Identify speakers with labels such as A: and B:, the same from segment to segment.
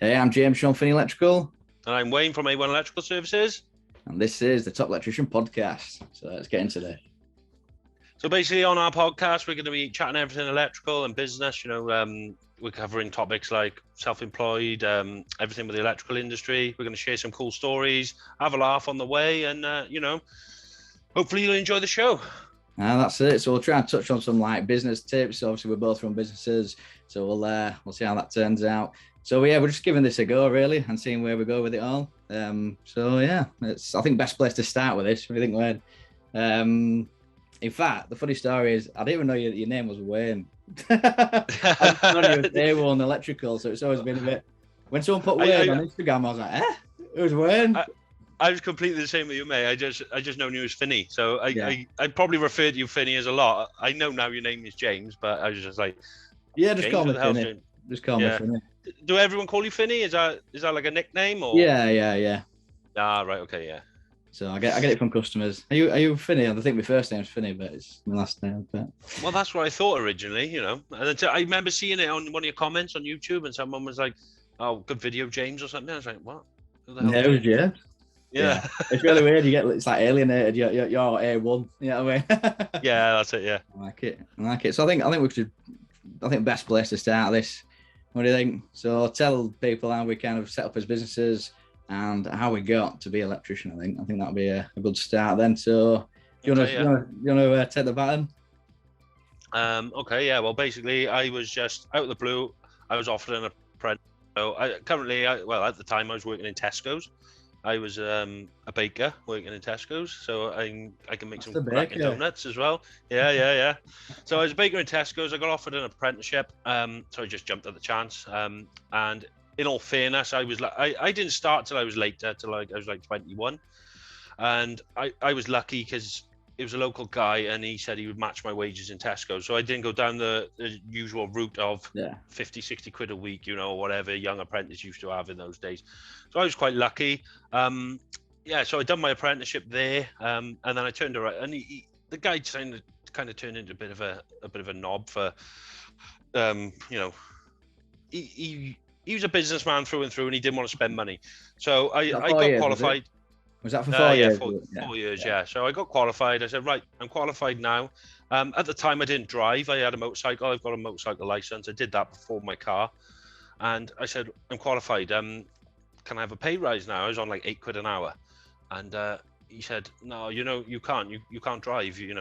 A: Hey, I'm James from Finney Electrical,
B: And I'm Wayne from A1 Electrical Services.
A: and this is the Top Electrician podcast. So let's get into it.
B: So basically on our podcast, we're going to be chatting everything electrical and business. We're covering topics like self-employed, everything with the electrical industry. We're going to share some cool stories, have a laugh on the way, and, hopefully you'll enjoy the show.
A: That's it. So we'll try and touch on some like business tips. Obviously, we're both from businesses, so we'll see how that turns out. So yeah, we're just giving this a go really and seeing where we go with it all. It's I think best place to start with this. What do you think, Wayne? In fact, the funny story is I didn't even know your name was Wayne. I just know you was A1 Electrical, so it's always been a bit. When someone put Wayne on Instagram, I was like, it was Wayne.
B: I was completely the same with you, mate. I just known you as Finney, so I probably refer to you Finney as a lot. I know now your name is James, but I was just like,
A: just call me Finney. Just call me Finney.
B: Do everyone call you Finney? Is that like a nickname or?
A: Yeah.
B: Ah, right, okay, yeah.
A: So I get it from customers. Are you Finney? I think my first name's Finney, but it's my last name. But
B: well, that's what I thought originally, And I remember seeing it on one of your comments on YouTube, and someone was like, "Oh, good video, James," or something. I was like, "What?
A: Who the hell is James?" James. Yeah. It's really weird. It's like alienated. You're A1. You know what I mean?
B: Yeah, that's it. Yeah.
A: I like it. So I think we should. I think best place to start this. What do you think? So tell people how we kind of set up as businesses and how we got to be electrician. I think that'll be a good start then. So do you want to take the baton?
B: Okay. Yeah. Well, basically, I was just out of the blue. I was offered an apprentice. So at the time I was working in Tesco's. I was a baker working in Tesco's, so I can make some cracking donuts as well. Yeah. So I was a baker in Tesco's. I got offered an apprenticeship, so I just jumped at the chance. And in all fairness, I didn't start till I was later, till I was like 21, and I was lucky because it was a local guy, and he said he would match my wages in Tesco. So I didn't go down the usual route of 50, 60 quid a week, or whatever a young apprentice used to have in those days. So I was quite lucky. So I done my apprenticeship there, and then I turned around, and the guy kind of turned into a bit of a knob for, he was a businessman through and through, and he didn't want to spend money. So I got qualified.
A: Was that for 4 years?
B: 4 years, yeah. So I got qualified. I said, right, I'm qualified now. At the time, I didn't drive. I had a motorcycle. I've got a motorcycle license. I did that before my car. And I said, I'm qualified. Can I have a pay rise now? I was on like 8 quid an hour. And he said, no, you can't. You can't drive. You're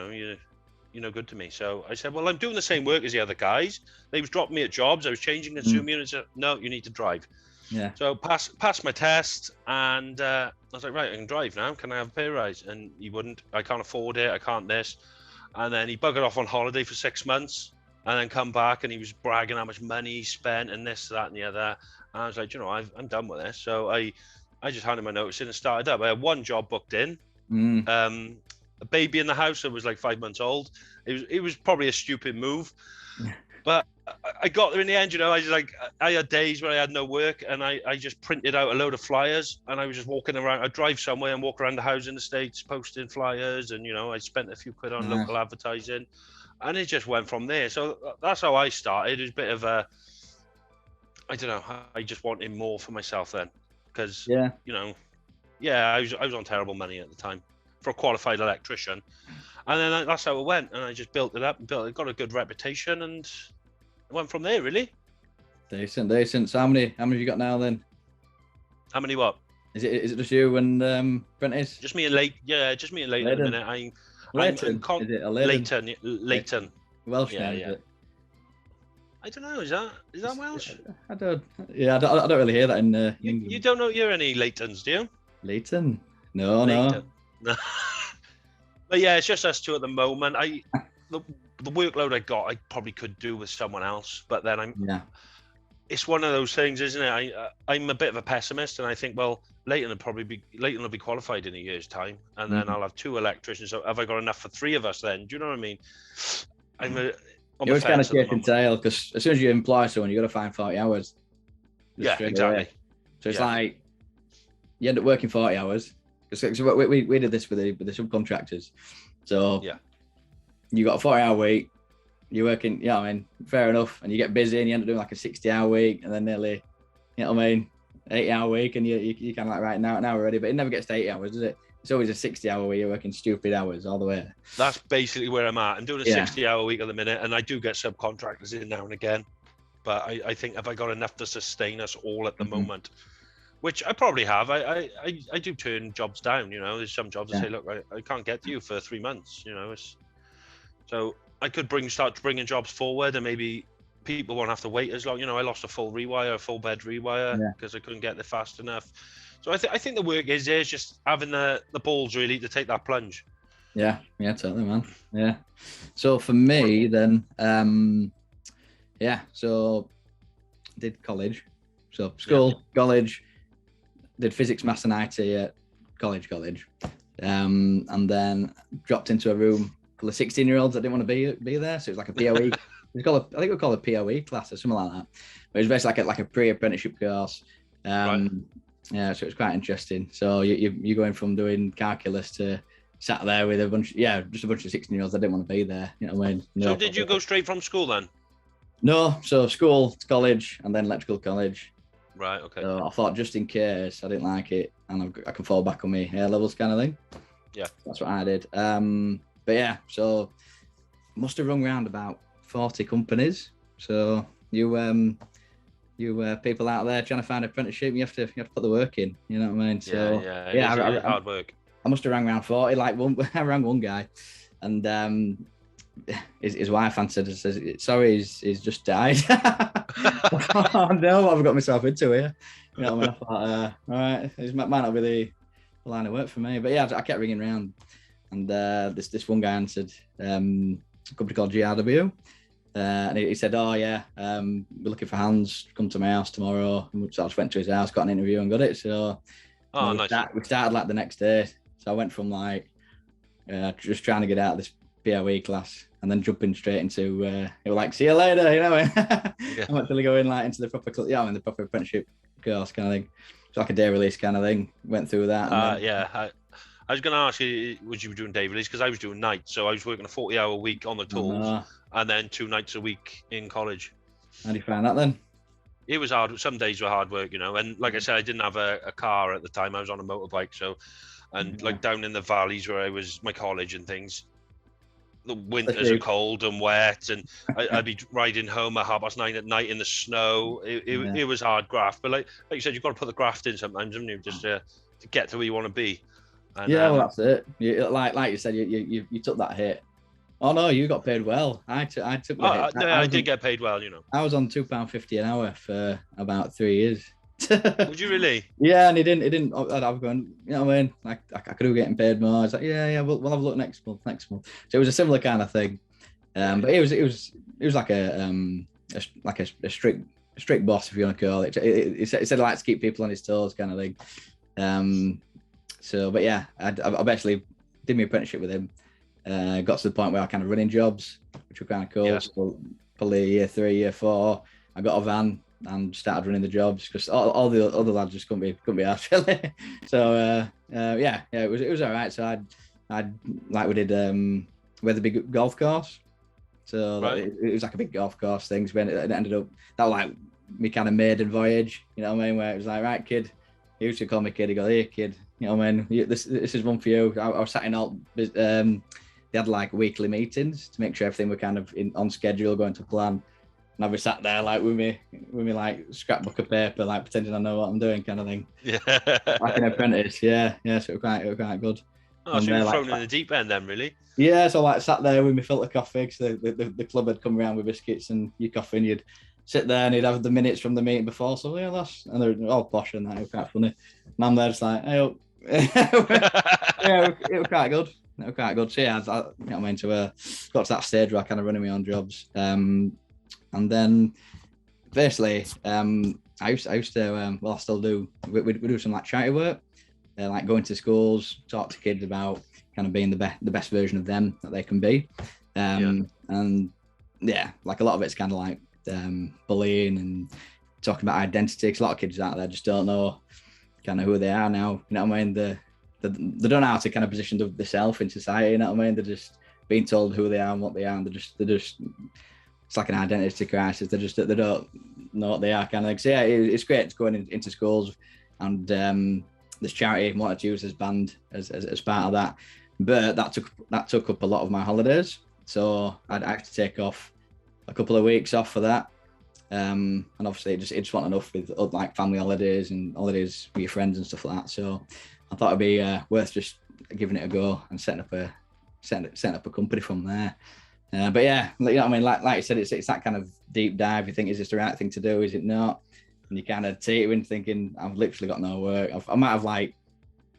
B: no good to me. So I said, well, I'm doing the same work as the other guys. They was dropping me at jobs. I was changing consumer units. No, you need to drive.
A: Yeah.
B: So passed my test, and I was like, right, I can drive now. Can I have a pay rise? And he wouldn't. I can't afford it. I can't this. And then he buggered off on holiday for 6 months, and then come back, and he was bragging how much money he spent and this, that, and the other. And I was like, I'm done with this. So I just handed my notice in and started up. I had one job booked in. A baby in the house that was like 5 months old. It was probably a stupid move, but I got there in the end. I had days where I had no work, and I just printed out a load of flyers, and I was just walking around. I'd drive somewhere and walk around the housing estates posting flyers, and I spent a few quid on local advertising, and it just went from there. So that's how I started. It was a bit of a, I don't know, I just wanted more for myself then, because I was on terrible money at the time for a qualified electrician, and then that's how it went, and I just built it up, got a good reputation, and went from there, really.
A: Decent. So how many have you got now then?
B: How many what?
A: Is it just you and apprentice?
B: Just me and Leighton at the minute.
A: Leighton. Is it a Leighton?
B: Leighton.
A: Welsh name, is it?
B: I don't know. Is that Welsh?
A: I don't really hear that in England.
B: You don't know you're any Leightons, do you?
A: Leighton? No.
B: But yeah, it's just us two at the moment. The workload I got, I probably could do with someone else, but then it's one of those things, isn't it? I'm a bit of a pessimist, and I think, well, Leighton will be qualified in a year's time, and then I'll have 2 electricians. So have I got enough for 3 of us then? Do you know what I mean? It
A: was kind of chase and tail, because as soon as you employ someone, you got to find 40 hours.
B: Yeah, exactly.
A: Away. So it's like you end up working 40 hours. Because we did this with the subcontractors. So you got a 40-hour week, you're working, fair enough, and you get busy and you end up doing like a 60-hour week, and then nearly You know what I mean? 8-hour week, and you kind of like, right, now we're ready. But it never gets to 8 hours, does it? It's always a 60-hour where you're working stupid hours all the way.
B: That's basically where I'm at. I'm doing a
A: Yeah.
B: 60-hour week at the minute, and I do get subcontractors in now and again. But I think if I got enough to sustain us all at the moment, which I probably have, I do turn jobs down. You know, there's some jobs that say, look, I can't get to you for 3 months. You know, so I could start bringing jobs forward, and maybe people won't have to wait as long. You know, I lost a full bed rewire because I couldn't get there fast enough. So I think the work is just having the balls really to take that plunge.
A: Yeah, totally, man. Yeah. So for me then, so did college. So school, college, did physics, maths and IT at college. And then dropped into a room full of 16-year-olds that didn't want to be there. So it was like a POE. I think we call it a POE class or something like that. But it was basically like a pre-apprenticeship course. Yeah, so it was quite interesting. So you're going from doing calculus to sat there with just a bunch of 16-year-olds that didn't want to be there. You know what I mean?
B: So did you go straight from school then?
A: No, so school, college, and then electrical college.
B: Right, okay.
A: So I thought just in case I didn't like it, and I can fall back on my A levels kind of thing.
B: Yeah,
A: that's what I did. But yeah, so must have rung around about 40 companies. So you people out there trying to find an apprenticeship, you have to put the work in. You know what I mean? So
B: yeah, hard work.
A: I must have rang around 40. I rang one guy, and his wife answered and says, "Sorry, he's just died." Oh no, what have I got myself into here? You know what I mean? I thought, all right, it might not be the line of work for me. But yeah, I kept ringing around, and this one guy answered, a company called GRW. And he said, "Oh yeah, we're looking for hands. Come to my house tomorrow." And so I just went to his house, got an interview, and got it. So
B: nice.
A: We started like the next day. So I went from like just trying to get out of this POE class, and then jumping straight into it was like, "See you later," you know. I'm actually going like into the proper, in the proper apprenticeship course kind of thing. It's like a day release kind of thing. Went through that.
B: And I was going to ask you, would you be doing day release? Because I was doing nights, so I was working a 40-hour week on the tools, and then 2 nights a week in college.
A: How do you find that then?
B: It was hard. Some days were hard work, you know. And like I said, I didn't have a car at the time. I was on a motorbike, like down in the valleys where I was, my college and things. The winters are cold and wet, and I'd be riding home at 9:30 at night in the snow. It was hard graft, but like you said, you've got to put the graft in sometimes, haven't you, just to get to where you want to be. And,
A: well, that's it. Like you said, you took that hit. Oh no, you got paid well. I took the hit.
B: I did get paid well, you know.
A: I was on £2.50 an hour for about 3 years.
B: Would you really?
A: Yeah, and he didn't. I'm going. You know what I mean? Like I could have getting paid more. I was like, yeah, we'll have a look next month. So it was a similar kind of thing. But it was like a strict boss, if you want to call it. He said he likes to keep people on his toes, kind of thing. So, but yeah, I basically did my apprenticeship with him. Got to the point where I kind of running jobs, which were kind of cool. Yeah. So probably year 3, year 4, I got a van and started running the jobs because all the other lads just couldn't be asked really. So it was all right. So we had the big golf course. So it was like a big golf course thing. So it ended up that was like me kind of maiden voyage. You know what I mean? Where it was like, right, kid. He used to call me kid. He goes, "Hey, kid. You know what I mean? This is one for you." I was sat in all. They had like weekly meetings to make sure everything were kind of on schedule, going to plan. And I'd be sat there like with me like scrapbook of paper, like pretending I know what I'm doing, kind of thing. Yeah, like an apprentice. Yeah. So it was quite good.
B: Oh, so you were thrown in the deep end then, really?
A: Yeah, so like sat there with my filter coffee because the club had come around with biscuits and your coffee, and you'd sit there and he'd have the minutes from the meeting before. So and they're all posh and that. It was quite funny. And I'm there just like, hey up. Yeah, it was quite good. So yeah, I got to that stage where I kind of running my own jobs. And then basically, I used to, I still do, we do some like charity work, like going to schools, talk to kids about kind of being the best version of them that they can be. And yeah, like a lot of it's kind of like bullying and talking about identity, because a lot of kids out there just don't know kind of who they are now. You know what I mean? They don't know how to kind of position themselves in society. You know what I mean? They're just being told who they are and what they are, and they're just it's like an identity crisis. They don't know what they are, kind of like. So yeah, it's great going into schools, and this charity wanted to use this band as part of that, but that took up a lot of my holidays. So I'd have to take off a couple of weeks off for that. And obviously it just wasn't enough with like family holidays and holidays with your friends and stuff like that. So I thought it'd be worth just giving it a go and setting up a company from there. But yeah, you know what I mean? Like you said, it's that kind of deep dive. You think, is this the right thing to do? Is it not? And you kind of take it in thinking, I've literally got no work. I might have like,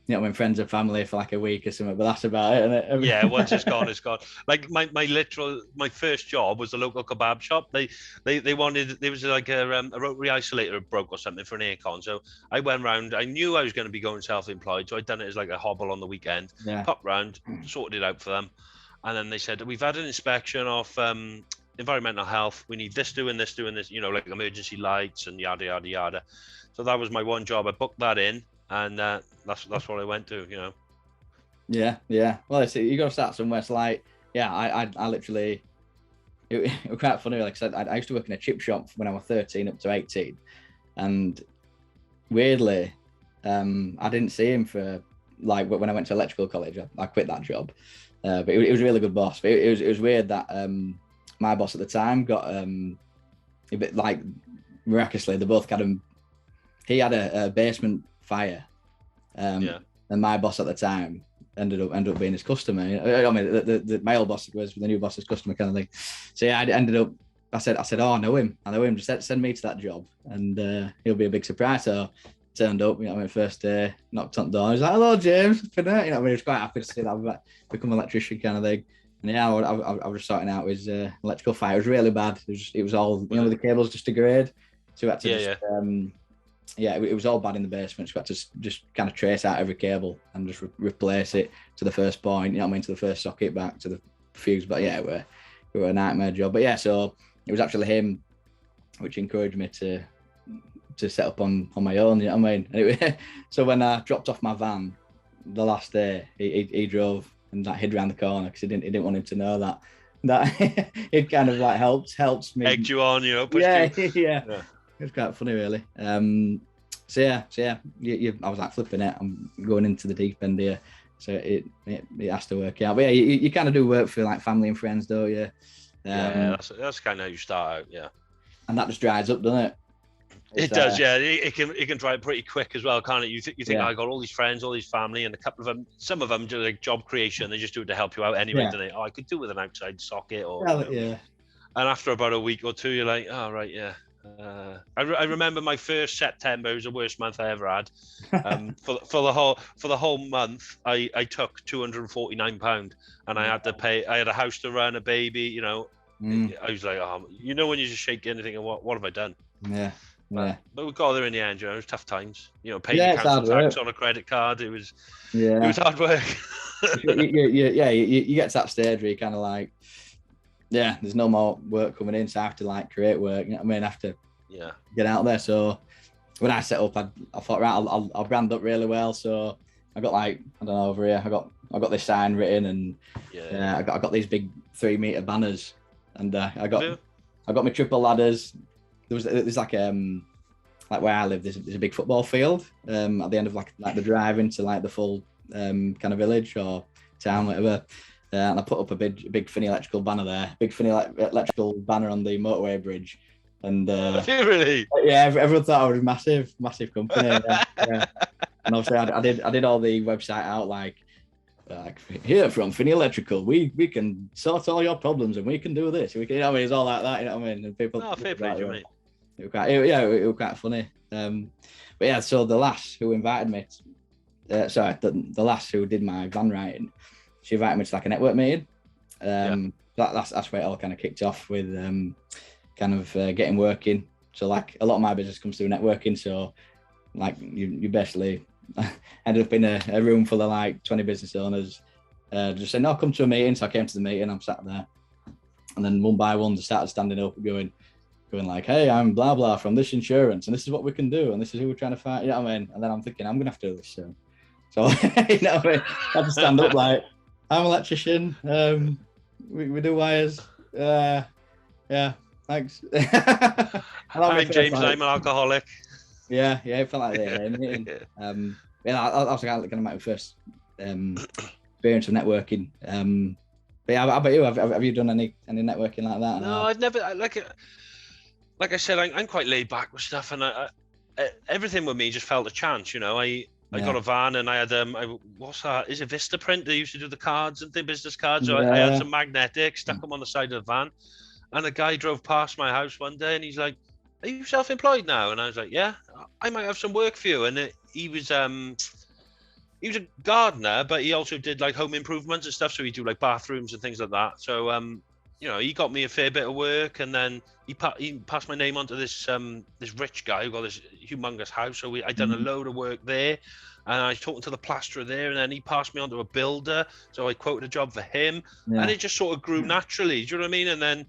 A: you know, when friends and family for like a week or something, but that's about it, isn't it?
B: Yeah, once it's gone, it's gone. Like my first job was a local kebab shop. They wanted, there was like a rotary isolator broke or something for an aircon. So I went round. I knew I was going to be going self-employed, so I'd done it as like a hobble on the weekend.
A: Yeah.
B: Popped round, sorted it out for them, and then they said, we've had an inspection of environmental health. We need this doing this, you know, like emergency lights and yada yada yada. So that was my one job. I booked that in, and that's what I went to, you know.
A: Yeah. Well, you got to start somewhere. It's like, yeah, I literally, it was quite funny. Like I said, I used to work in a chip shop when I was 13 up to 18, and weirdly, I didn't see him for like when I went to electrical college. I quit that job, but it was a really good boss. But it was weird that my boss at the time got a bit like miraculously, they both had him. He had a basement fire, and my boss at the time ended up being his customer. I mean, the my old boss was the new boss's customer, kind of thing. So yeah, I ended up. I said, oh, I know him. Just send me to that job, and he'll be a big surprise. So turned up, you know, my first day, knocked on the door. I was like, hello, James. You know, I mean, he was quite happy to see that I've become an electrician, kind of thing. And yeah, I was just sorting out his electrical fire. It was really bad. It was all, you know, the cables just degrade. So we had to it was all bad in the basement. So we had to just kind of trace out every cable and just replace it to the first point, you know what I mean, to the first socket back to the fuse. But yeah, it were a nightmare job. But yeah, so it was actually him which encouraged me to set up on my own, you know what I mean? Anyway, so when I dropped off my van the last day, he drove and like hid around the corner because he didn't want him to know that it kind of like helps me.
B: Egged you on, you know,
A: yeah. It was quite funny, really. So yeah, I was like flipping it. I'm going into the deep end here, so it has to work out. But yeah, you kind of do work for like family and friends, don't you?
B: That's kind of how you start out, yeah.
A: And that just dries up, doesn't it?
B: It does, yeah. It can dry up pretty quick as well, can't it? You think I got all these friends, all these family, and a couple of them, some of them do like job creation. They just do it to help you out anyway, don't they? Oh, I could do with an outside socket, or And after about a week or two, you're like, oh right, yeah. I remember my first September. It was the worst month I ever had. For the whole month, I took £249, and I had to pay. I had a house to run, a baby. You know, I was like, oh, you know, when you just shake anything, and what have I done?
A: Yeah.
B: But we got there in the end. You know, it was tough times. You know, paying council tax on a credit card. It was hard work.
A: you get to that stage where you kind of like, there's no more work coming in, so I have to like create work. You know what I mean? I have to get out there. So when I set up, I thought, right, I'll brand up really well. So I got like, I don't know, over here, I got this sign written, and I got these big 3-meter banners, and I got my triple ladders. There's like where I live, there's a big football field at the end of like the drive into like the full kind of village or town, whatever. And I put up a big Finney electrical banner there, big Finney electrical banner on the motorway bridge. And
B: really?
A: Yeah, everyone thought I was a massive company. Yeah. And obviously I did all the website out like here from Finney Electrical, we can sort all your problems, and we can do this. We can, you know what I mean? It's all like that, you know what I mean? And people.
B: Oh, fair play to you, mate.
A: It was quite funny. But yeah, so the lass who invited me, the lass who did my van writing, she invited me to like a network meeting. That's where it all kind of kicked off with getting working. So like a lot of my business comes through networking. So like you basically ended up in a room full of like 20 business owners, just saying, no, come to a meeting. So I came to the meeting, I'm sat there, and then one by one they started standing up and going like, hey, I'm blah blah from this insurance, and this is what we can do, and this is who we're trying to fight, you know what I mean? And then I'm thinking, I'm gonna have to do this soon. So you know what I mean? I had to stand up like, I'm an electrician, we do wires, Yeah, thanks.
B: I'm James. I'm an alcoholic.
A: Yeah, it felt like the meeting. Yeah, I was kind of my first experience of networking. But yeah, how about you? Have you done any networking like that?
B: No, I've never. Like I said, I'm quite laid back with stuff, and everything with me just felt a chance. I got a van, and I had what's that? Is it Vistaprint? They used to do the cards and the business cards. So I had some magnetics, stuck them on the side of the van, and a guy drove past my house one day, and he's like, "Are you self-employed now?" And I was like, "Yeah, I might have some work for you." And he was a gardener, but he also did like home improvements and stuff. So he'd do like bathrooms and things like that. So he got me a fair bit of work, and then he passed my name on to this rich guy who got this humongous house. So I done a load of work there, and I was talking to the plasterer there, and then he passed me on to a builder. So I quoted a job for him, and it just sort of grew naturally. Do you know what I mean? And then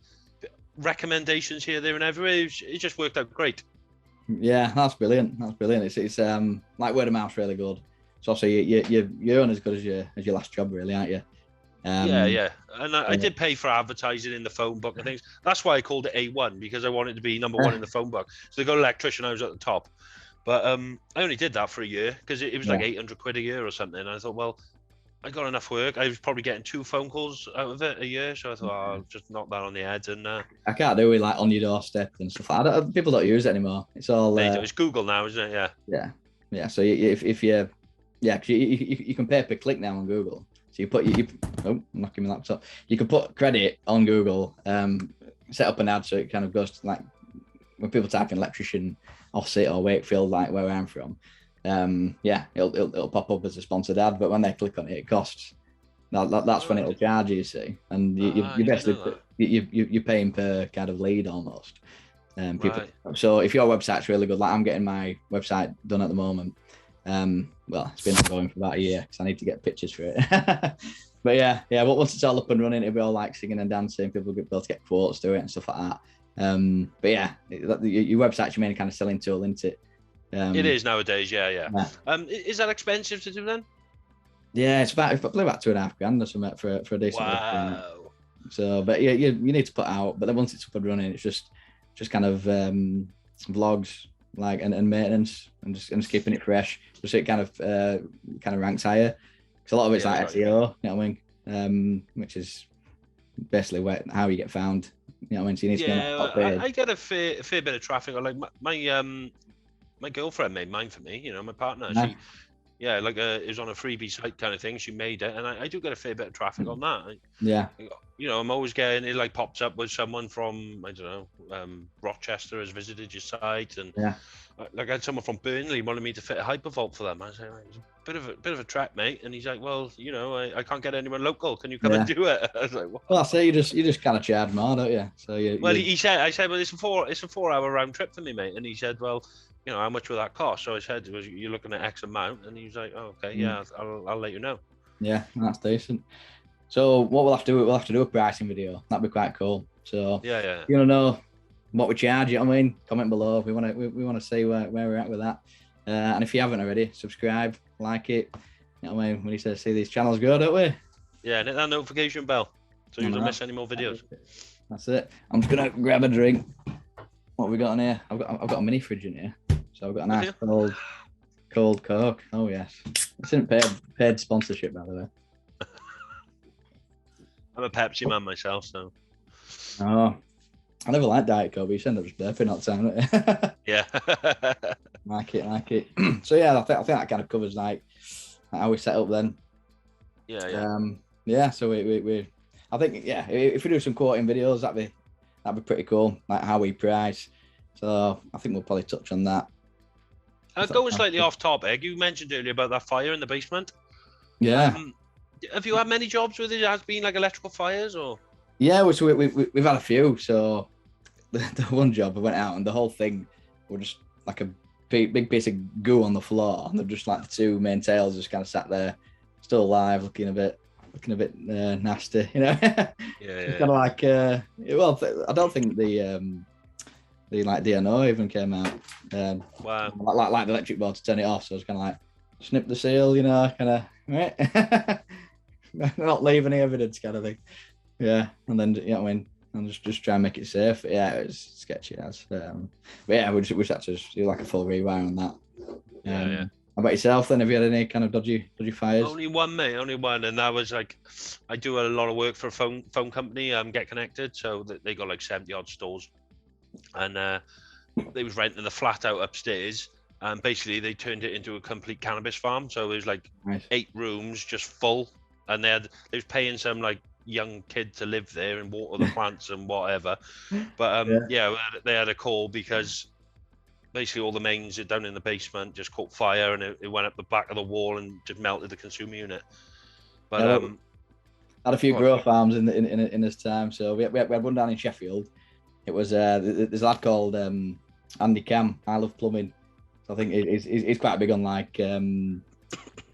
B: recommendations here, there, and everywhere. It just worked out great.
A: Yeah, that's brilliant. It's like word of mouth, really good. So you're on as good as your last job, really, aren't you?
B: Yeah. And I did pay for advertising in the phone book and things. That's why I called it A1, because I wanted to be number one in the phone book. So they got Electrician, I was at the top. But I only did that for a year because it was like 800 quid a year or something. And I thought, well, I got enough work. I was probably getting 2 phone calls out of it a year. So I thought, I'll just knock that on the head. And
A: I can't do it like on your doorstep and stuff like that. People don't use it anymore. It's all
B: it's Google now, isn't it?
A: Yeah. So if you you can pay per click now on Google. So you put I'm knocking my laptop. You can put credit on Google, set up an ad so it kind of goes to like when people type in Electrician, Offset or Wakefield, like where I'm from. It'll pop up as a sponsored ad, but when they click on it, it costs. That's when it'll charge you. You see, and you basically you're paying per kind of lead almost. People. Right. So if your website's really good, like I'm getting my website done at the moment. Well, it's been ongoing for about a year because I need to get pictures for it. But yeah. But once it's all up and running, it'll be all like singing and dancing. People will be able to get quotes to it and stuff like that. But yeah, your website's your main kind of selling tool, isn't it?
B: It is nowadays. Yeah. Is that expensive to do then?
A: Yeah, it's probably about $2,500 or something for a decent website. So, but yeah, you need to put out. But then once it's up and running, it's just kind of vlogs. Like and maintenance and just keeping it fresh, so it kind of ranks higher. Because a lot of it's like SEO, you know what I mean? Which is basically how you get found. You know what I mean? So you need to be
B: I get a fair bit of traffic. Like my girlfriend made mine for me. My partner. Nice. It was on a freebie site kind of thing. She made it, and I do get a fair bit of traffic on that. I'm always getting it. Like pops up with someone from I don't know Rochester has visited your site, and like I had someone from Burnley wanted me to fit a hypervolt for them. I was like, it's a bit of a trek, mate. And he's like, well, I can't get anyone local. Can you come and do it? I was like,
A: well, I say you just kind of charge more, don't you? So
B: he said, well, it's a 4-hour round trip for me, mate. And he said, well, how much will that cost? So I said, you're looking at X amount, and he's like, oh, okay, I'll let you know. Yeah,
A: that's decent. So what we'll have to do a pricing video. That'd be quite cool. So
B: yeah.
A: You know what we charge. You know what I mean? Comment below. We want to see where we're at with that. And if you haven't already, subscribe, like it. You know what I mean? We need to see these channels grow, don't we?
B: Yeah, and hit that notification bell so you don't miss any more videos.
A: That's it. I'm just gonna grab a drink. What have we got in here? I've got a mini fridge in here, so I've got a nice cold Coke. Oh yes, this isn't paid sponsorship, by the way.
B: I'm a Pepsi man myself, so.
A: Oh, I never liked Diet Coke, but you end up just burping all the time, don't you?
B: Yeah.
A: like it. So yeah, I think that kind of covers like how we set up then.
B: Yeah.
A: So we I think if we do some quoting videos, that'd be pretty cool. Like how we price. So I think we'll probably touch on that.
B: Going slightly off topic, you mentioned earlier about that fire in the basement.
A: Yeah.
B: Have you had many jobs with it? Has been like electrical fires or?
A: Yeah, we've had a few. So the one job I went out and the whole thing was just like a big piece of goo on the floor, and they're just like the 2 main tails just kind of sat there, still alive, looking a bit nasty,
B: Yeah.
A: Kind of like I don't think the like DNO even came out.
B: Wow.
A: Like the electric board to turn it off, so I was kind of like snip the seal, kind of right. Not leave any evidence, kind of thing. Yeah, and then you know what I mean. and just try and make it safe. Yeah, it was sketchy as. But yeah, we just had to do like a full rewire on that.
B: Yeah.
A: How about yourself then? Have you had any kind of dodgy fires?
B: Only one, mate. Only one, and that was like, I do a lot of work for a phone company. Get Connected, so they got like 70 odd stores, and they was renting the flat out upstairs, and basically they turned it into a complete cannabis farm. So it was like
A: Nice.
B: 8 rooms just full, and they was paying some like young kid to live there and water the plants and whatever. But yeah, they had a call because basically all the mains are down in the basement just caught fire, and it went up the back of the wall and just melted the consumer unit. But
A: had a few grow farms in this time. So we had one down in Sheffield. It was there's a lad called Andy Cam. I love plumbing. So I think he's quite big on like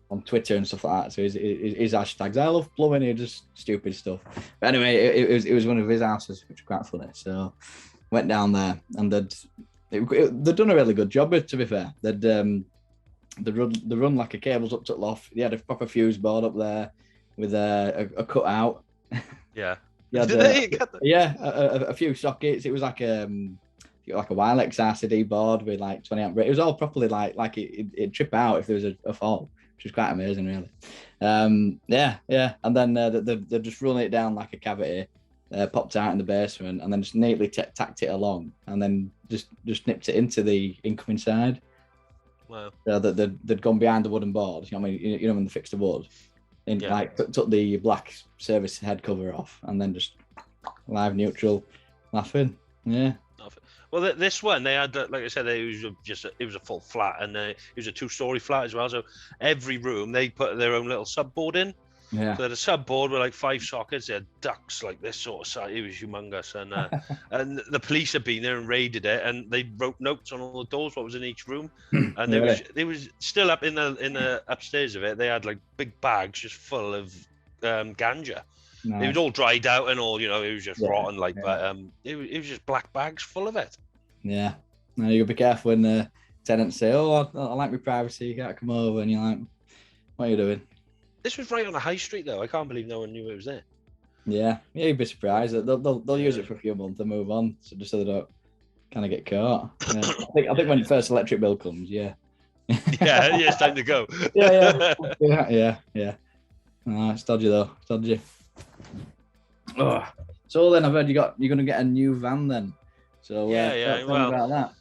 A: on Twitter and stuff like that. So his hashtags, I love plumbing. He just stupid stuff. But anyway, it was one of his houses, which was quite funny. So went down there, and they'd done a really good job. To be fair, they'd run like a cables up to the loft. They had a proper fuse board up there with a cutout.
B: Yeah.
A: Had, a few sockets. It was like a Wilex RCD board with like 20 amp. It was all properly like it'd trip out if there was a fault, which was quite amazing, really. Yeah. And then they just run it down like a cavity, popped out in the basement, and then just neatly tacked it along, and then just nipped it into the incoming side.
B: Wow.
A: So they'd gone behind the wooden board. You know, I mean, you know when they fixed the wood. Like took the black service head cover off, and then just live neutral, laughing. Yeah.
B: Well, this one they had, like I said, it was a full flat, and it was a 2-story flat as well. So every room they put their own little subboard in.
A: Yeah.
B: So they had a subboard with like 5 sockets. They had ducts like this sort of size. It was humongous, and and the police had been there and raided it, and they wrote notes on all the doors what was in each room, and they was still up in the upstairs of it. They had like big bags just full of ganja. Nice. It was all dried out and all, you know, it was just rotten, like, but it was just black bags full of it.
A: Yeah. Now you gotta be careful when tenants say, "Oh, I like my privacy, you can't come over," and you're like, "What are you doing?"
B: This was right on the high street, though. I can't believe no one knew it was there.
A: Yeah, you'd be surprised. They'll use it for a few months and move on, so just so they don't kind of get caught. Yeah. I think when the first electric bill comes, yeah,
B: it's time to go.
A: yeah. No, it's dodgy though. It's dodgy. Oh. So then I've heard you're going to get a new van then. So well, about that.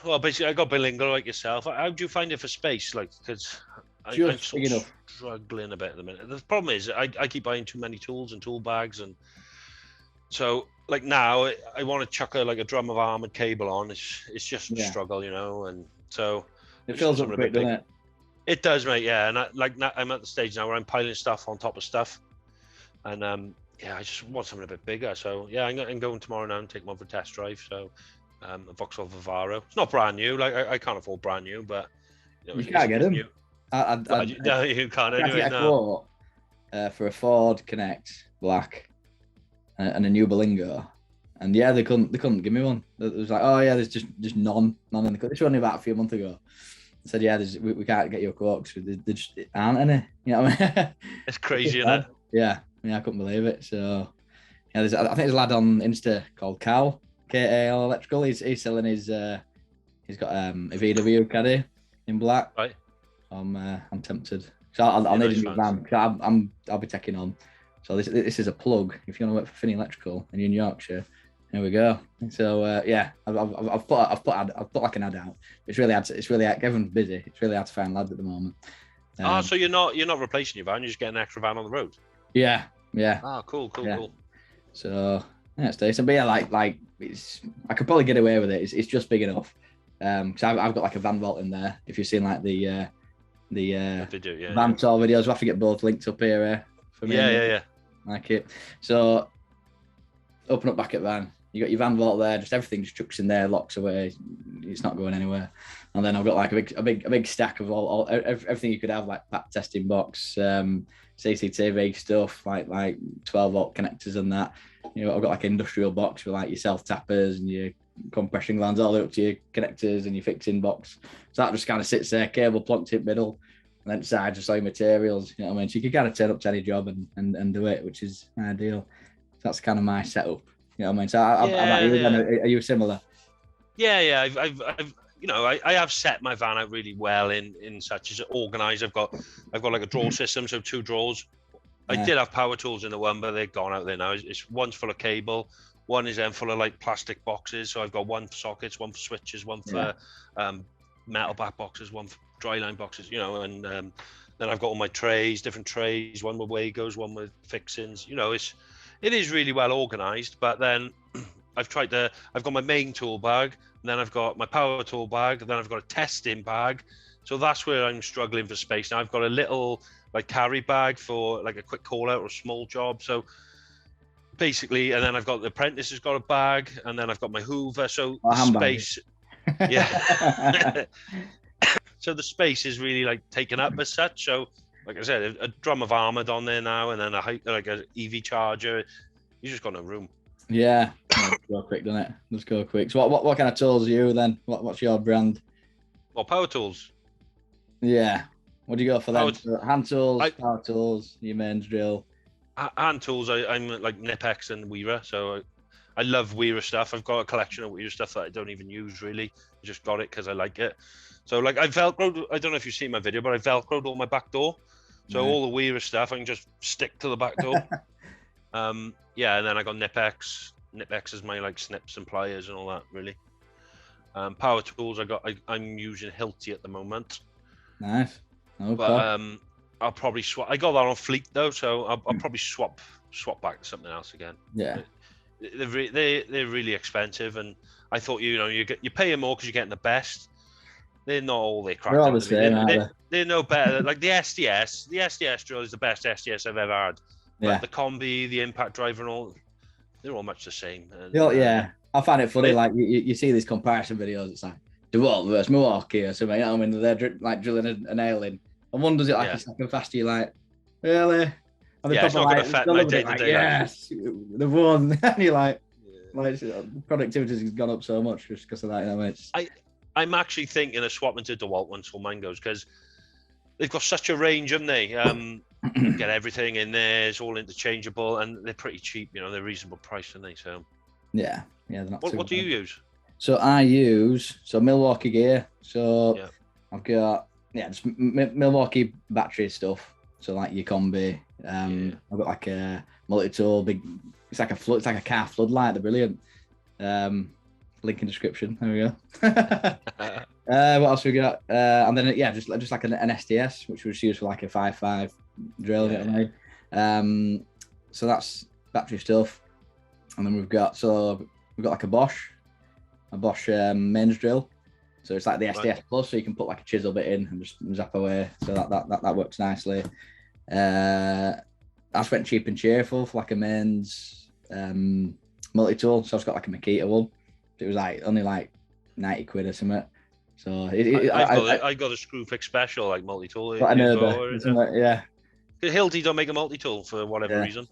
B: Well, basically, I got bilingual like yourself. How do you find it for space? Like, because I'm sort of struggling a bit at the minute. The problem is I keep buying too many tools and tool bags, and so like now I want to chuck a drum of armored cable on. It's just a struggle, you know, and so
A: it fills up quick, doesn't it?
B: It does, mate. Yeah, and I'm at the stage now where I'm piling stuff on top of stuff, and I just want something a bit bigger. So yeah, I'm going tomorrow now and take one for a test drive. So a Vauxhall Vivaro. It's not brand new. Like I can't afford brand new, but
A: you can't get them.
B: No, you can't.
A: I get a quote for a Ford Connect Black and a new Berlingo, and yeah, they couldn't give me one. It was like, oh yeah, there's just none in the. This was only about a few months ago. I said, yeah, we can't get your quotes. There just aren't any. You know what I mean?
B: It's crazy, isn't it?
A: Yeah, I couldn't believe it. So yeah, I think there's a lad on Insta called Cal, KAL Electrical. He's selling his he's got a VW caddy in black.
B: Right.
A: I'm tempted. So I'll need a new van. I'll be taking on. So this is a plug. If you want to work for Finney Electrical and you're in Yorkshire, here we go. So I've put like an ad out. It's really hard. Everyone's busy. It's really hard to find lads at the moment.
B: So you're not replacing your van. You're just getting an extra van on the road.
A: Yeah.
B: Oh, cool.
A: So yeah, it's decent. But yeah, like it's. I could probably get away with it. It's just big enough. Because I've got like a van vault in there. If you've seen like the
B: video,
A: van tour videos, we'll have to get both linked up here for me.
B: Yeah.
A: Like it. So open up bucket van. You got your van vault there. Just everything just chucks in there, locks away. It's not going anywhere. And then I've got like a big stack of all everything you could have, like pat testing box, CCTV stuff, like 12-volt connectors and that. You know, I've got like an industrial box with like your self tappers and your compression glands all the way up to your connectors and your fixing box. So that just kind of sits there, cable plonked in the middle, and then inside just all your materials. You know what I mean? So you can kind of turn up to any job and do it, which is ideal. That's kind of my setup. You know what I mean? So how about you?
B: Yeah.
A: Are you similar?
B: Yeah. I've you know, I have set my van out really well in such as organized. I've got like a drawer system, so 2 drawers. I
A: Yeah.
B: did have power tools in the one, but they're gone out there now. It's one's full of cable, one is then full of like plastic boxes. So I've got one for sockets, one for switches, one for metal back boxes, one for dry line boxes, you know, and then I've got all my trays, different trays, one with Wagos, one with fixings. You know, it is really well organized, but then I've got my main tool bag, and then I've got my power tool bag, and then I've got a testing bag. So that's where I'm struggling for space. Now I've got a little like carry bag for like a quick call out or a small job. So basically, and then I've got the apprentice has got a bag, and then I've got my Hoover. So space, yeah. So the space is really like taken up as such. So like I said, a drum of armored on there now, and then like a EV charger. You just got no room.
A: Yeah. Let's go quick, doesn't it? Let's go quick. So what kind of tools are you then? What's your brand?
B: Well, power tools.
A: Yeah. What do you go for then? Hand tools, power tools, your mains drill.
B: Hand tools, I'm like Nipex and Weaver, so I love Weaver stuff. I've got a collection of Weaver stuff that I don't even use really. I just got it because I like it. So like I Velcroed, I don't know if you've seen my video, but I Velcroed all my back door. So all the Weaver stuff I can just stick to the back door. Yeah, and then I got Nipex. Nipex is my like snips and pliers and all that really. Power tools, I'm using Hilti at the moment.
A: Nice. Okay.
B: But I'll probably swap. I got that on Fleet though, so I'll probably swap back to something else again.
A: Yeah.
B: They're really expensive, and I thought you paying more because you're getting the best. They're not all they cracked.
A: They're all the same,
B: they're no better. Like the SDS drill is the best SDS I've ever had.
A: Yeah.
B: But the combi, the impact driver, and all, they're all much the same. And,
A: yeah. I find it funny. Like you see these comparison videos. It's like DeWalt versus Milwaukee or something. You know what I mean? They're like drilling a nail in. And one does it like a second faster. You're like, really? And
B: it's not going to affect my day-to-day life.
A: Yes, they've won. And you're like productivity has gone up so much just because of that. You know,
B: I'm actually thinking of swapping to DeWalt once all mine goes, because they've got such a range, haven't they? Get everything in there. It's all interchangeable, and they're pretty cheap. You know, they're reasonable price, aren't they? So
A: yeah. They're not
B: what do you use?
A: So I use Milwaukee gear. So I've got just Milwaukee battery stuff. So like your combi. I've got like a multi-tool big. It's like a car floodlight. They're brilliant. Link in description. There we go. What else we got? And then just like an SDS, which was used for like a 5.5 drill. You know what I mean? So that's battery stuff. And then we've got like a Bosch mains drill. So it's like the SDS Plus, so you can put like a chisel bit in and just zap away. So that works nicely. I spent cheap and cheerful for like a mains multi-tool. So I've got like a Makita one. It was like only like 90 quid or something. So
B: I got a screw fix special like multi-tool.
A: I know yeah.
B: Hilti don't make a multi-tool for whatever reason.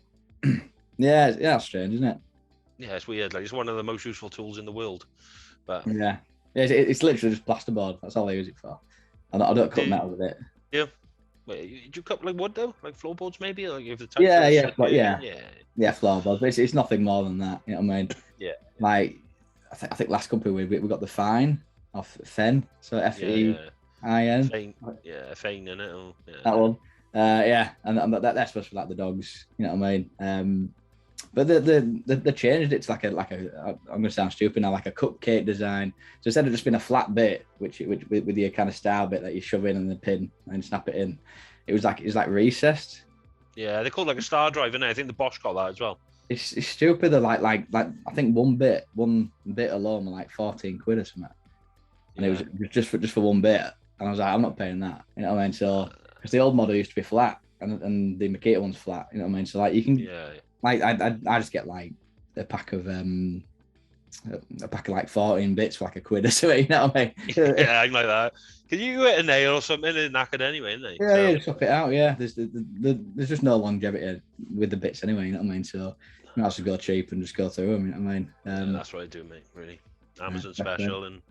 A: Yeah, that's strange, isn't it?
B: Yeah, it's weird. Like it's one of the most useful tools in the world. But
A: it's literally just plasterboard. That's all I use it for. I don't cut metal with it.
B: Yeah. Wait, do you cut like wood though? Like floorboards maybe? Like if the
A: floorboards. But it's nothing more than that. You know what I mean?
B: Yeah.
A: Like I think last company we got the Fine off Fen. So FEIN.
B: Fane in it.
A: That one. And that's supposed to be like the dogs. You know what I mean? But they changed it to like a I'm gonna sound stupid now, like a cupcake design. So instead of just being a flat bit, which with your kind of star bit that you shove in and the pin and snap it in, it was like recessed. Yeah,
B: they're called like a star drive, isn't it? I think the Bosch got that as well.
A: It's stupid. They're like I think one bit alone were like 14 quid or something, and it was just for one bit. And I was like, I'm not paying that. You know what I mean? So because the old model used to be flat, and the Makita one's flat. You know what I mean? So like you can like I just get like a pack of like 14 bits for like a quid or something. You know what I mean?
B: Yeah, I'm like that. Can you hit a nail or something and knackered anyway, isn't it?
A: Yeah, just swap it out. Yeah, there's just no longevity with the bits anyway. You know what I mean? So you might as well go cheap and just go through them. You know what I mean?
B: That's what I do, mate. Really, Amazon special and.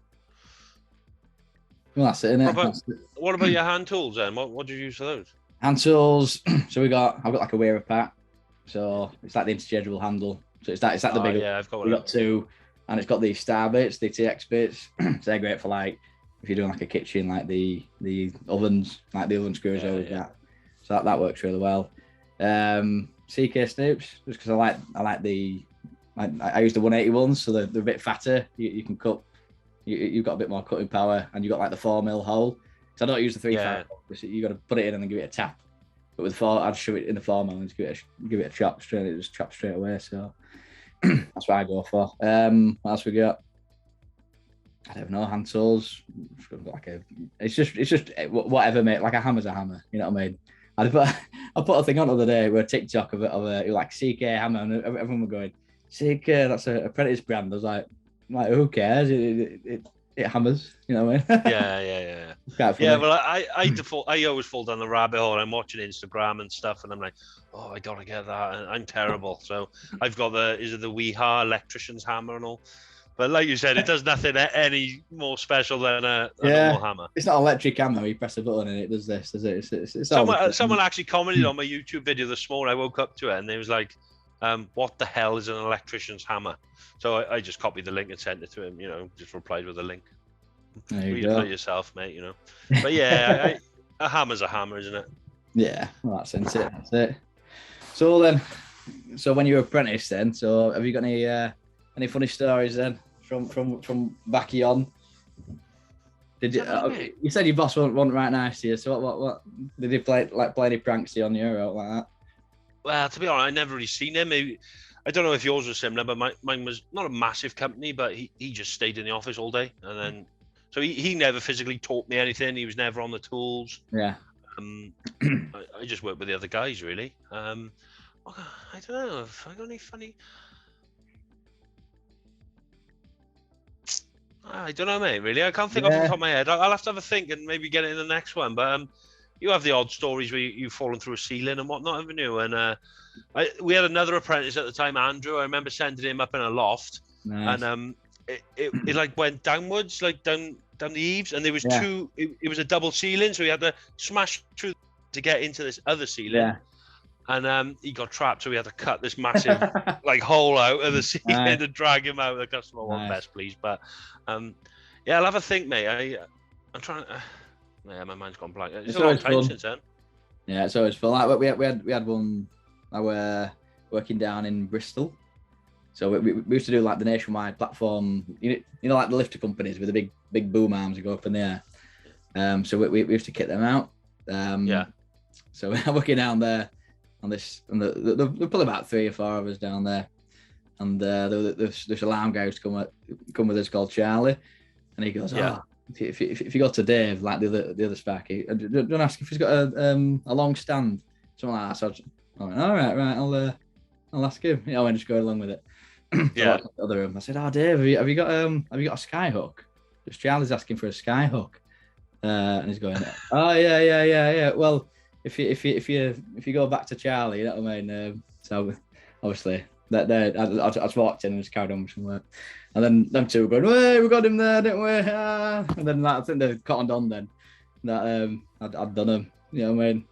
A: Well, that's it, innit?
B: What about your hand tools then? What do you use for those?
A: Hand tools. So I've got like a wearer pack. So it's like the interchangeable handle. So it's like the bigger.
B: Yeah, I've got one.
A: We got two, and it's got these star bits, the TX bits. So they're great for like if you're doing like a kitchen, like the ovens, like the oven screws over that. So that works really well. CK snoops, just because I like the I use the 180 ones, so they're a bit fatter. You can cut. You've got a bit more cutting power, and you've got like the 4mm hole. So I don't use the 3.5. You got to put it in and then give it a tap. But with 4, I'd shove it in the 4mm and just give it a chop straight. It just chops straight away. So that's what I go for. What else we got? I don't know. Hand tools. It's just whatever, mate. Like a hammer's a hammer. You know what I mean? I put a thing on the other day with a TikTok of a like CK hammer, and everyone were going, CK, that's a apprentice brand. I was like who cares? It hammers, you know what I mean?
B: Yeah. Well, I always fall down the rabbit hole. I'm watching Instagram and stuff, and I'm like, oh, I gotta get that, and I'm terrible. So I've got the Weeha Electrician's hammer and all. But like you said, it does nothing any more special than a normal hammer. It's
A: not an electric hammer. You press a button and it does this. Does it? It's
B: someone actually commented on my YouTube video this morning. I woke up to it and it was like, what the hell is an electrician's hammer? So I just copied the link and sent it to him. You know, just replied with a link. Read it yourself, mate. You know. But yeah, a hammer's a hammer, isn't it?
A: Yeah, well, that's it. That's it. So then, when you're apprentice, then, so have you got any funny stories then? From back on, did you? You said your boss wasn't right nice to you. So what did he play any pranks on you or like that?
B: Well, to be honest, I never really seen him. I don't know if yours was similar, but mine was not a massive company, but he just stayed in the office all day, and then so he never physically taught me anything. He was never on the tools.
A: Yeah.
B: I just worked with the other guys really. I don't know if I got any funny. I don't know, mate. Really, I can't think off the top of my head. I'll have to have a think and maybe get it in the next one. But you have the odd stories where you've fallen through a ceiling and whatnot, haven't you? And we had another apprentice at the time, Andrew. I remember sending him up in a loft, and it like went downwards, like down the eaves, and there was two. It was a double ceiling, so he had to smash through to get into this other ceiling. Yeah. And he got trapped, so we had to cut this massive like hole out of the ceiling to drag him out. The customer wasn't best pleased, but I'll have a think, mate. I'm trying. My mind's gone blank. It's a long time since then.
A: Yeah, it's always fun. Like we had one. I were working down in Bristol, so we used to do like the nationwide platform. You know, like the lifter companies with the big boom arms that go up in the air. So we used to kit them out. So we're working down there. There's probably about 3 or 4 of us down there, and there's alarm guy who's come with us called Charlie, and he goes, if you go to Dave, like the other Sparky, don't ask if he's got a long stand, something like that. So I went, all right, I'll ask him. You know, and just go along with it. So other room, I said, oh Dave, have you got a sky hook? Just Charlie's asking for a sky hook, and he's going, oh yeah. Well. If you go back to Charlie, you know what I mean. So obviously I just walked in and just carried on with some work, and then them two were going, "Hey, we got him there, didn't we?" And then I think they cottoned on then that I'd done him. You know what I mean.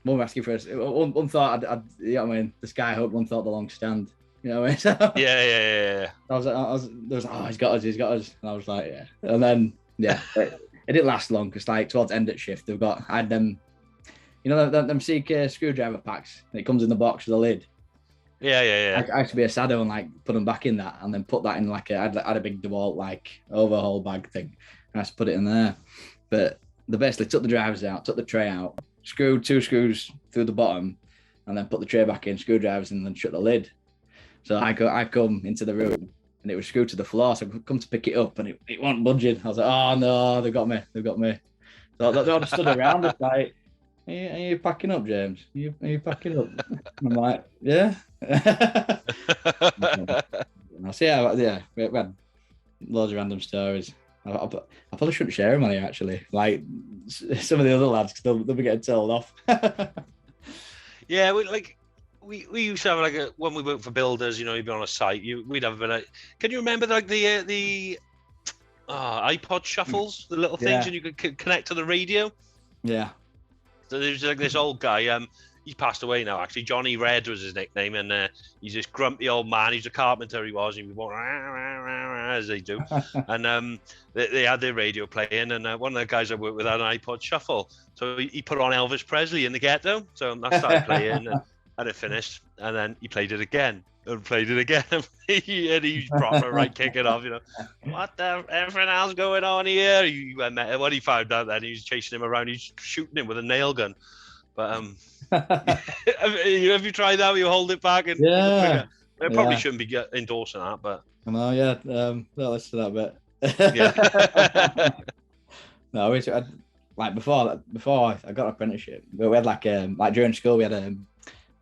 A: One asking for us. One thought I'd you know what I mean. The sky hook. One thought the long stand. You know what I mean. So,
B: yeah.
A: I was oh, he's got us, and I was like, yeah. And then it didn't last long because like towards end of shift I had them. You know them CK screwdriver packs. It comes in the box with a lid.
B: Yeah.
A: I used to be a sado and like put them back in that, and then put that in like I had a big DeWalt like overhaul bag thing. And I just put it in there. But they basically took the drivers out, took the tray out, screwed 2 screws through the bottom, and then put the tray back in, screwdrivers, and then shut the lid. So I come into the room and it was screwed to the floor. So I come to pick it up and it wasn't budging. I was like, oh no, they've got me. So they all just stood around us like, Are you packing up, James? Are you packing up? I'm like, yeah. I see. We had loads of random stories. I probably shouldn't share them on here, actually. Like some of the other lads, because they'll be getting told off.
B: Yeah, we used to have like when we worked for builders, you know, you'd be on a site, we'd have a bit like, can you remember like the iPod shuffles, the little things, and you could connect to the radio?
A: Yeah.
B: So there's like this old guy, he's passed away now. Actually, Johnny Red was his nickname, and he's this grumpy old man. He's a carpenter. He was. He would walk as they do, and they had their radio playing, and one of the guys I worked with had an iPod Shuffle, so he put on Elvis Presley in the ghetto. So that started playing, and it finished, and then he played it again. And played it again, and he's proper right kicking off. What the everything else going on here? When he found out that he was chasing him around, he's shooting him with a nail gun. But have you tried that? You hold it back and
A: yeah,
B: it probably shouldn't be endorsing that, but
A: no, yeah, no, listen to that bit.
B: Yeah.
A: No, like before I got an apprenticeship, we had like during school we had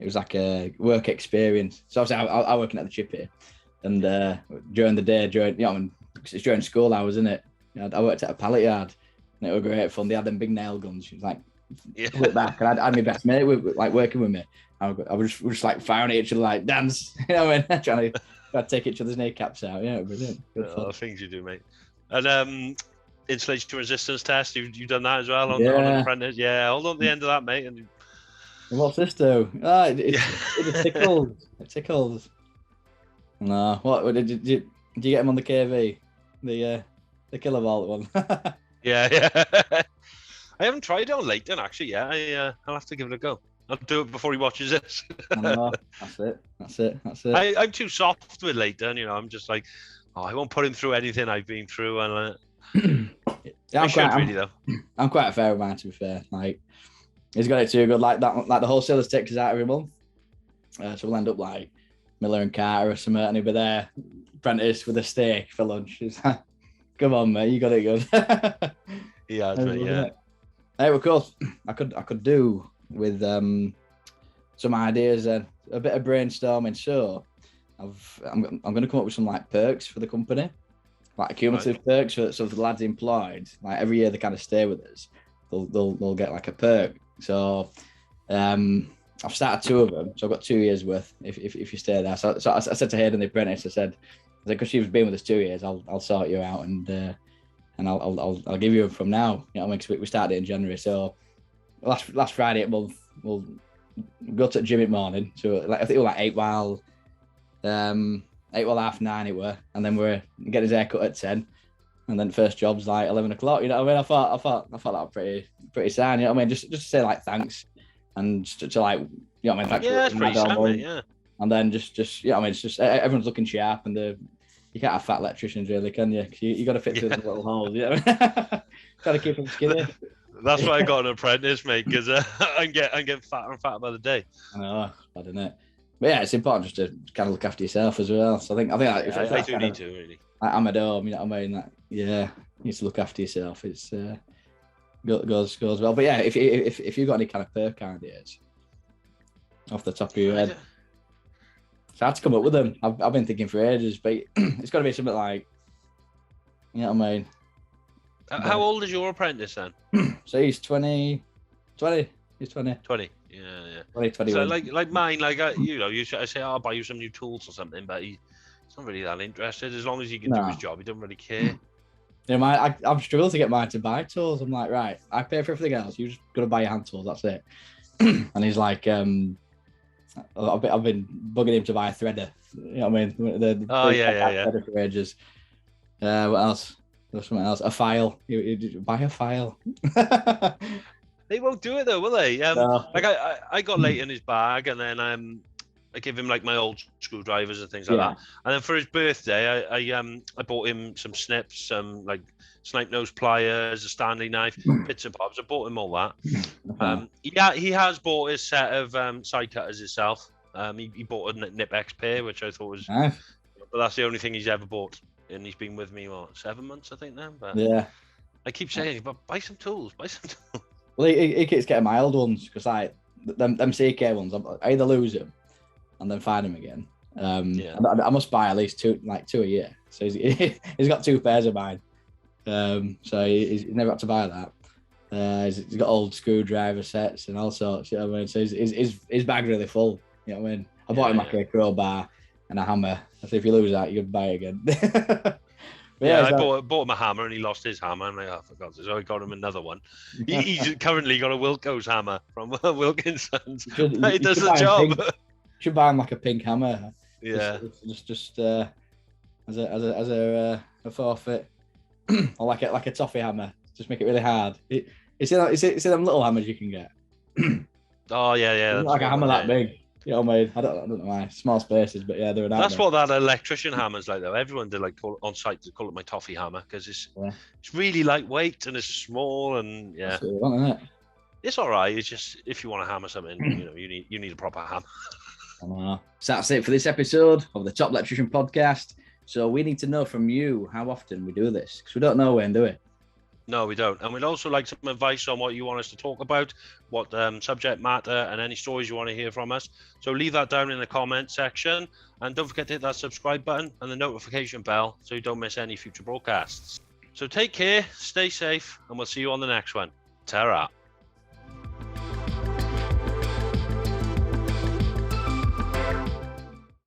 A: it was like a work experience. So obviously I working at the chip here, and during the day, it's during school hours, isn't it? I worked at a pallet yard, and it was great fun. They had them big nail guns. She was like, flip back, and I had my best mate like working with me. I was just like firing at each other like dance, trying to take each other's kneecaps out. Yeah, brilliant. Good fun.
B: The things you do, mate. And insulation resistance test, you've done that as well on an apprentice. Yeah, hold on to the end of that, mate. And
A: what's this do? It tickles. It tickles. No, what did you get him on the KV? The kilovolt one.
B: Yeah. I haven't tried it on Leighton actually yet. I'll have to give it a go. I'll do it before he watches this.
A: No, that's it.
B: I'm too soft with Leighton, I'm just like, I won't put him through anything I've been through, and
A: I'm quite a fair man, to be fair. Like, he's got it too good. Like that, like the wholesalers take us out every month, so we'll end up like Miller and Carter or something, and he'll be there, apprentice with a steak for lunch. It's like, come on, mate, you got it good.
B: Yeah, yeah.
A: Hey, of course, I could do with some ideas and a bit of brainstorming. So I'm going to come up with some like perks for the company, like cumulative perks so the lads employed, like every year they kind of stay with us, they'll get like a perk. So I've started 2 of them, so I've got 2 years worth if you stay there. So I said to Hayden the apprentice, I said because she's been with us 2 years, I'll sort you out and I'll give you them from now. You know what I mean? We started it in January, so last Friday at month we'll go to the gym in the morning. So like I think it was like 8 while 9 it were, and then we're getting his haircut at 10, and then first job's like 11 o'clock. You know what I mean? I thought that was pretty sound. You know what I mean? Just to say like thanks, and to like, you know what I mean?
B: Yeah, it's pretty sound, yeah.
A: And then just you know what I mean? It's just everyone's looking sharp, and you can't have fat electricians really, can you? You got to fit through the little holes. You know? Got to keep them skinny.
B: That's why I got an apprentice, mate, because I'm getting fatter and fatter by the day.
A: I know, bad, isn't it? But yeah, it's important just to kind of look after yourself as well. So I think
B: I do need to really.
A: I'm at home, you know what I mean? You need to look after yourself. It's goes well. But yeah, if you've got any kind of perk ideas off the top of your head, it's hard to come up with them. I've been thinking for ages, but it's got to be something like, you know what I mean?
B: How old is your apprentice then?
A: So he's 20. He's 20.
B: 20. Yeah.
A: 20, 21.
B: So like mine, like I say, I'll buy you some new tools or something, but he's not really that interested. As long as he can do his job, he doesn't really care.
A: You know, I'm struggling to get mine to buy tools. I'm like, right, I pay for everything else. You just got to buy your hand tools. That's it. And he's like, I've been bugging him to buy a threader. You know what I mean?
B: Yeah.
A: Threader for ages. What else? There's something else. A file. You buy a file.
B: They won't do it though, will they?
A: No.
B: Like I got late in his bag, and then I give him like my old screwdrivers and things like that. And then for his birthday, I bought him some snips, some like snipe nose pliers, a Stanley knife, bits and bobs. I bought him all that. He has bought his set of side cutters himself. He bought a Nip X pair, which I thought was nice. But that's the only thing he's ever bought, and he's been with me 7 months, I think now. But
A: yeah,
B: I keep saying, but buy some tools.
A: Well, he keeps getting my old ones because like them CK ones, I either lose them and then find them again. I must buy at least two a year. So he's got 2 pairs of mine. So he's never got to buy that. He's got old screwdriver sets and all sorts. You know what I mean? So his bag's really full. You know what I mean? I bought him like a crowbar and a hammer. I said if you lose that, you can buy it again.
B: Yeah, I bought him a hammer and he lost his hammer. I'm like, oh, for God's sake, so I got him another one. He's currently got a Wilco's hammer from Wilkinson's. It does the job.
A: Should buy him like a pink hammer.
B: Yeah.
A: Just as a forfeit, or like a toffee hammer. Just make it really hard. Is it them little hammers you can get?
B: Oh yeah.
A: It's like a hammer that big. You know what I mean? I don't know why. Small spaces, but yeah, they're an
B: That's what that electrician hammer's like, though. Everyone did like on site to call it my toffee hammer because it's really lightweight and it's small and yeah.
A: That's what you want, isn't it?
B: It's all right. It's just if you want to hammer something, you need a proper hammer.
A: So that's it for this episode of the Top Electrician podcast. So we need to know from you how often we do this because we don't know when, do we?
B: No, we don't. And we'd also like some advice on what you want us to talk about, what subject matter, and any stories you want to hear from us. So leave that down in the comment section. And don't forget to hit that subscribe button and the notification bell so you don't miss any future broadcasts. So take care, stay safe, and we'll see you on the next one. Ta-ra.